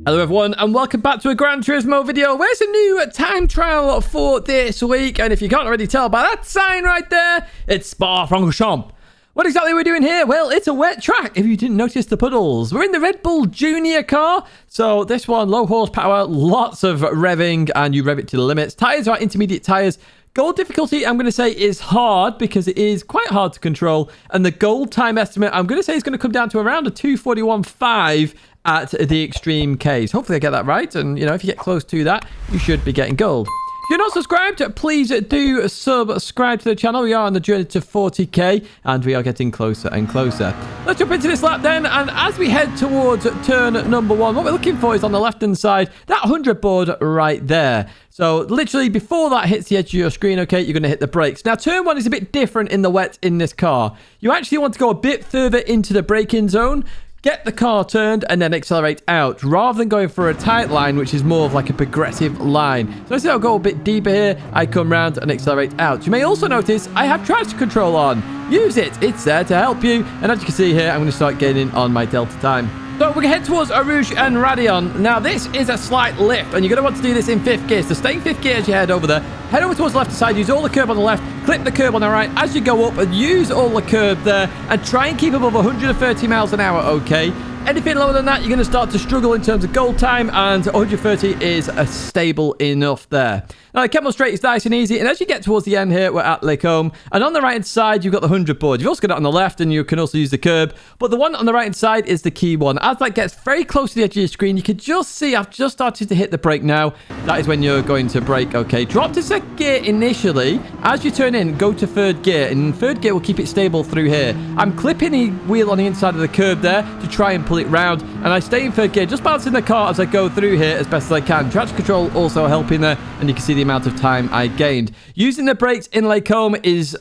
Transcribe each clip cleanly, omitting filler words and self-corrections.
Hello everyone and welcome back to a Gran Turismo video. Where's a new time trial for this week? And if you can't already tell by that sign right there, it's Spa-Francorchamps. What exactly are we doing here? Well, it's a wet track if you didn't notice the puddles. We're in the Redbull Junior Car. So this one, low horsepower, lots of revving, and you rev it to the limits. Tires are intermediate tires. Gold difficulty, I'm going to say, is hard because it is quite hard to control. And the gold time estimate, I'm going to say, is going to come down to around a 2:41.5 at the extreme case. Hopefully I get that right. And, you know, if you get close to that, you should be getting gold. If you're not subscribed, please do subscribe to the channel. We are on the journey to 40k and we are getting closer and closer. Let's jump into this lap then. And as we head towards turn number 1, what we're looking for is on the left-hand side, that 100 board right there. So literally before that hits the edge of your screen, okay, you're going to hit the brakes. Now, turn 1 is a bit different in the wet in this car. You actually want to go a bit further into the braking zone, get the car turned, and then accelerate out, rather than going for a tight line, which is more of like a progressive line. So I say I'll go a bit deeper here. I come round and accelerate out. You may also notice I have traction control on. Use it. It's there to help you. And as you can see here, I'm going to start gaining on my delta time. So we're going to head towards Rouge and Radion. Now, this is a slight lift, and you're going to want to do this in 5th gear. So stay in 5th gear as you head over there. Head over towards the left side. Use all the curb on the left. Clip the curb on the right as you go up, and use all the curb there. And try and keep above 130 miles an hour, okay? Anything lower than that, you're going to start to struggle in terms of gold time, and 130 is stable enough there. Now, the Kemmel Straight is nice and easy, and as you get towards the end here, we're at Les Combes, and on the right-hand side, you've got the 100 board. You've also got it on the left, and you can also use the curb, but the one on the right-hand side is the key one. As that gets very close to the edge of your screen, you can just see I've just started to hit the brake now. That is when you're going to brake, okay? Drop to 2nd gear initially. As you turn in, go to 3rd gear, and 3rd gear will keep it stable through here. I'm clipping the wheel on the inside of the curb there to try and pull it round, and I stay in 3rd gear, just balancing the car as I go through here as best as I can. Traction control also helping there, and you can see the amount of time I gained. Using the brakes in Les Combes is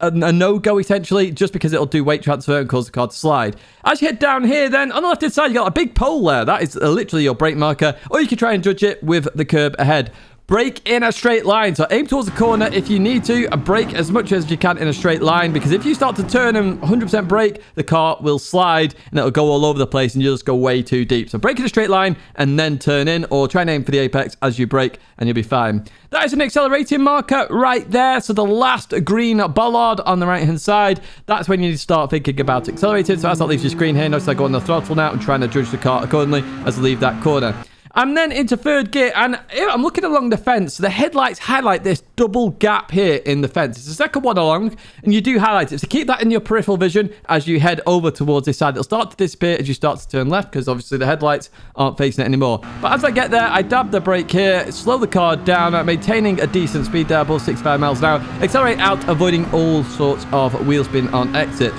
a no-go essentially, just because it'll do weight transfer and cause the car to slide. As you head down here then, on the left-hand side, you got a big pole there. That is literally your brake marker, or you can try and judge it with the curb ahead. Brake in a straight line. So aim towards the corner if you need to, and brake as much as you can in a straight line, because if you start to turn and 100% brake, the car will slide and it'll go all over the place and you'll just go way too deep. So brake in a straight line and then turn in, or try and aim for the apex as you brake, and you'll be fine. That is an accelerating marker right there. So the last green bollard on the right hand side, that's when you need to start thinking about accelerating. So as that leaves your screen here, notice I go on the throttle now and trying to judge the car accordingly as I leave that corner. I'm then into 3rd gear, and I'm looking along the fence. The headlights highlight this double gap here in the fence. It's the 2nd one along, and you do highlight it. So keep that in your peripheral vision as you head over towards this side. It'll start to disappear as you start to turn left, because obviously the headlights aren't facing it anymore. But as I get there, I dab the brake here, slow the car down, maintaining a decent speed there, above 65 miles an hour. Accelerate out, avoiding all sorts of wheel spin on exit.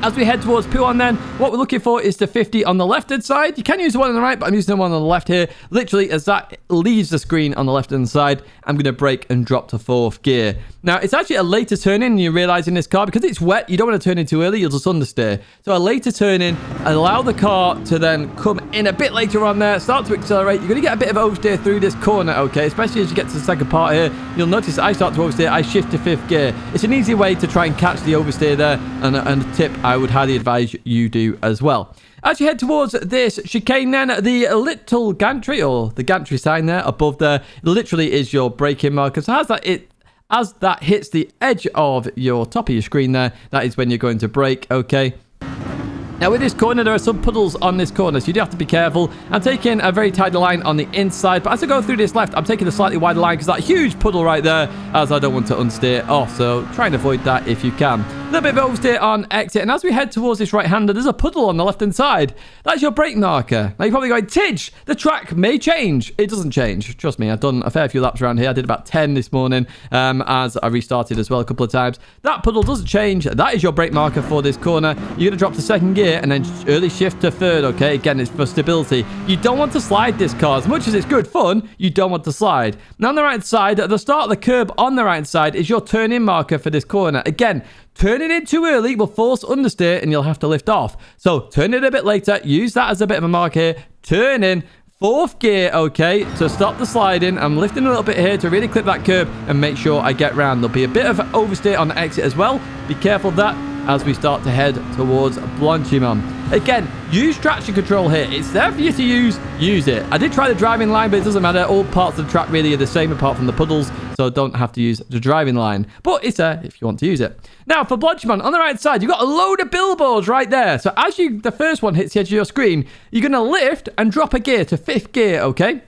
As we head towards Pouhon then, what we're looking for is the 50 on the left-hand side. You can use the one on the right, but I'm using the one on the left here. Literally, as that leaves the screen on the left-hand side, I'm going to brake and drop to 4th gear. Now, it's actually a later turn-in, and you realise in this car, because it's wet, you don't want to turn in too early, you'll just understeer. So a later turn-in, allow the car to then come in a bit later on there, start to accelerate. You're going to get a bit of oversteer through this corner, okay? Especially as you get to the second part here, you'll notice I start to oversteer, I shift to 5th gear. It's an easy way to try and catch the oversteer there, and a tip I would highly advise you do as well. As you head towards this chicane then, the little gantry, or the gantry sign there above there, literally is your braking marker. So as that hits the edge of your top of your screen there, that is when you're going to brake, okay? Now, with this corner, there are some puddles on this corner, so you do have to be careful. I'm taking a very tight line on the inside, but as I go through this left, I'm taking a slightly wider line because that huge puddle right there, as I don't want to unsteer off, so try and avoid that if you can. A little bit of oversteer on exit, and as we head towards this right-hander, there's a puddle on the left-hand side. That's your brake marker. Now, you're probably going, Tidge, the track may change. It doesn't change. Trust me, I've done a fair few laps around here. I did about 10 this morning as I restarted as well a couple of times. That puddle doesn't change. That is your brake marker for this corner. You're going to drop to 2nd gear and then early shift to 3rd, okay? Again, it's for stability. You don't want to slide this car. As much as it's good fun, you don't want to slide. Now, on the right side, at the start of the curb on the right side is your turn-in marker for this corner. Again, turning in too early will force understeer and you'll have to lift off. So turn it a bit later. Use that as a bit of a mark here. Turn in. 4th gear, okay, to stop the sliding. I'm lifting a little bit here to really clip that curb and make sure I get round. There'll be a bit of oversteer on the exit as well. Be careful of that as we start to head towards Blanchimont. Again, use traction control here. It's there for you to use it. I did try the driving line, but it doesn't matter. All parts of the track really are the same apart from the puddles, so don't have to use the driving line. But it's there if you want to use it. Now, for Blodgement, on the right side, you've got a load of billboards right there. So as the first one hits the edge of your screen, you're going to lift and drop a gear to 5th gear, okay?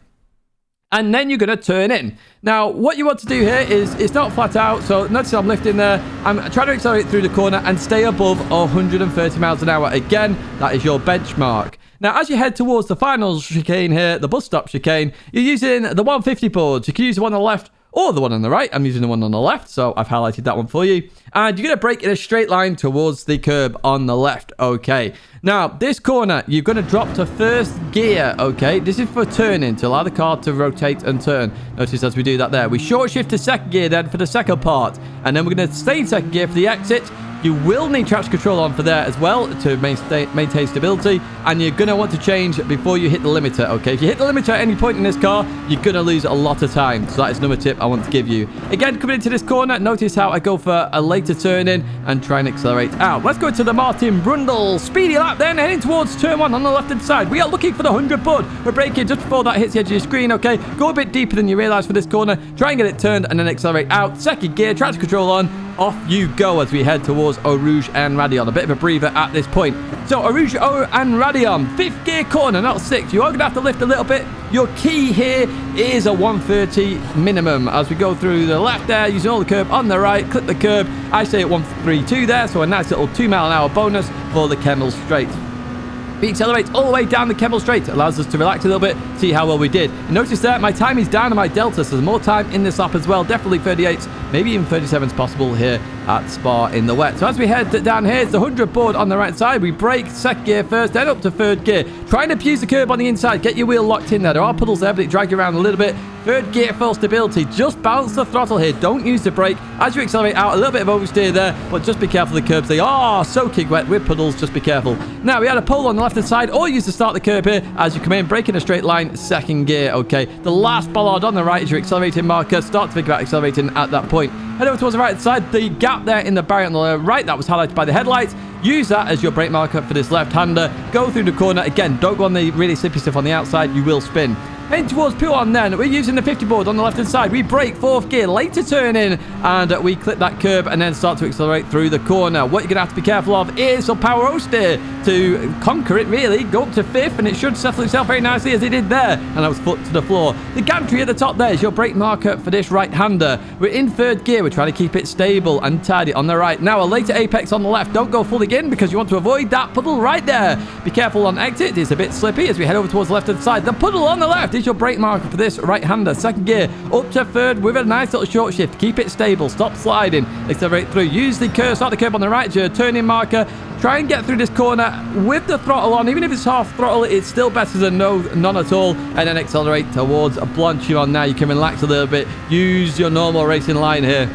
And then you're going to turn in. Now, what you want to do here is, it's not flat out, so notice I'm lifting there. I'm trying to accelerate through the corner and stay above 130 miles an hour. Again, that is your benchmark. Now, as you head towards the final chicane here, the bus stop chicane, you're using the 150 boards. You can use the one on the left or the one on the right. I'm using the one on the left, so I've highlighted that one for you. And you're going to brake in a straight line towards the curb on the left, okay? Now, this corner, you're going to drop to 1st gear, okay? This is for turning, to allow the car to rotate and turn. Notice as we do that there. We short shift to 2nd gear then for the second part. And then we're going to stay in 2nd gear for the exit. You will need traction control on for there as well to maintain stability. And you're going to want to change before you hit the limiter, okay? If you hit the limiter at any point in this car, you're going to lose a lot of time. So that is another tip I want to give you. Again, coming into this corner, notice how I go for a later turn in and try and accelerate out. Let's go to the Martin Brundle speedy lap then, heading towards turn 1 on the left-hand side. We are looking for the 100 board. We're braking just before that hits the edge of your screen, okay? Go a bit deeper than you realize for this corner. Try and get it turned and then accelerate out. 2nd gear, traction control on. Off you go as we head towards Eau Rouge and Radion. A bit of a breather at this point. So, Eau Rouge and Radion. 5th gear corner, not 6th. You are going to have to lift a little bit. Your key here is a 130 minimum. As we go through the left there, using all the curb on the right. Clip the curb. I say at 132 there. So, a nice little 2 mile an hour bonus for the Kemmel Straight. We accelerate all the way down the Kemmel Straight. It allows us to relax a little bit, see how well we did. And notice there, my time is down on my Delta, so there's more time in this lap as well. Definitely 38s, maybe even 37s possible here at Spa in the wet. So as we head down here, it's the 100 board on the right side. We brake 2nd gear first, then up to 3rd gear. Try and abuse the curb on the inside. Get your wheel locked in there. There are puddles there, but it drag you around a little bit. 3rd gear full stability. Just balance the throttle here. Don't use the brake. As you accelerate out, a little bit of oversteer there, but just be careful of the curbs. They are soaking wet with puddles. Just be careful. Now, we had a pole on the left-hand side, or use to start the curb here as you come in, brake in a straight line, 2nd gear, okay? The last bollard on the right is your accelerating marker. Start to think about accelerating at that point. Head over towards the right side. The gap there in the barrier on the right, that was highlighted by the headlights. Use that as your brake marker for this left-hander. Go through the corner. Again, don't go on the really slippy stuff on the outside. You will spin. Heading towards Pouan then, we're using the 50 board on the left-hand side. We brake 4th gear, later turn in, and we clip that curb and then start to accelerate through the corner. What you're going to have to be careful of is some power oversteer to conquer it, really. Go up to 5th, and it should settle itself very nicely as it did there. And I was foot to the floor. The gantry at the top there is your brake marker for this right-hander. We're in 3rd gear. We're trying to keep it stable and tidy on the right. Now, a later apex on the left. Don't go fully in because you want to avoid that puddle right there. Be careful on exit. It's a bit slippy as we head over towards the left-hand side. The puddle on the left is your brake marker for this right-hander. 2nd gear up to 3rd with a nice little short shift. Keep it stable. Stop sliding. Accelerate through. Use the curve. Start the curve on the right. Your turning marker. Try and get through this corner with the throttle on. Even if it's half throttle, it's still better than none at all. And then accelerate towards Blanchimont. Now you can relax a little bit. Use your normal racing line here.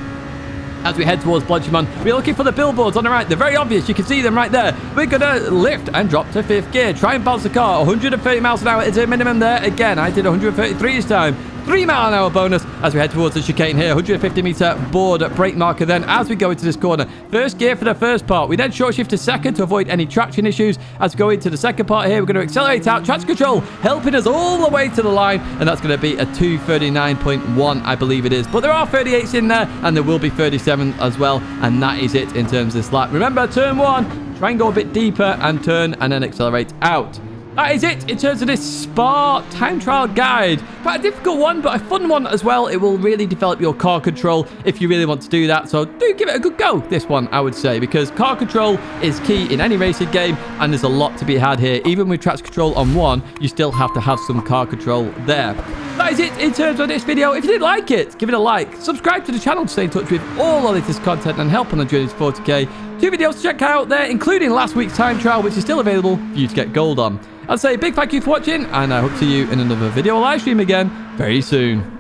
As we head towards Blanchimont, we're looking for the billboards on the right. They're very obvious. You can see them right there. We're going to lift and drop to 5th gear. Try and balance the car. 130 miles an hour is a minimum there. Again, I did 133 this time. 3 mile an hour bonus as we head towards the chicane here. 150 meter board brake marker then as we go into this corner. 1st gear for the first part. We then short shift to 2nd to avoid any traction issues. As we go into the second part here, we're going to accelerate out. Traction control helping us all the way to the line. And that's going to be a 239.1, I believe it is. But there are 38s in there and there will be 37 as well. And that is it in terms of this lap. Remember, turn 1, try and go a bit deeper and turn and then accelerate out. That is it in terms of this Spa time trial guide. Quite a difficult one, but a fun one as well. It will really develop your car control if you really want to do that. So do give it a good go, this one, I would say, because car control is key in any racing game, and there's a lot to be had here. Even with traction control on one, you still have to have some car control there. That is it in terms of this video. If you did like it, give it a like. Subscribe to the channel to stay in touch with all the latest content and help on the journey to 40k. 2 videos to check out there, including last week's time trial, which is still available for you to get gold on. I'd say a big thank you for watching, and I hope to see you in another video or live stream again very soon.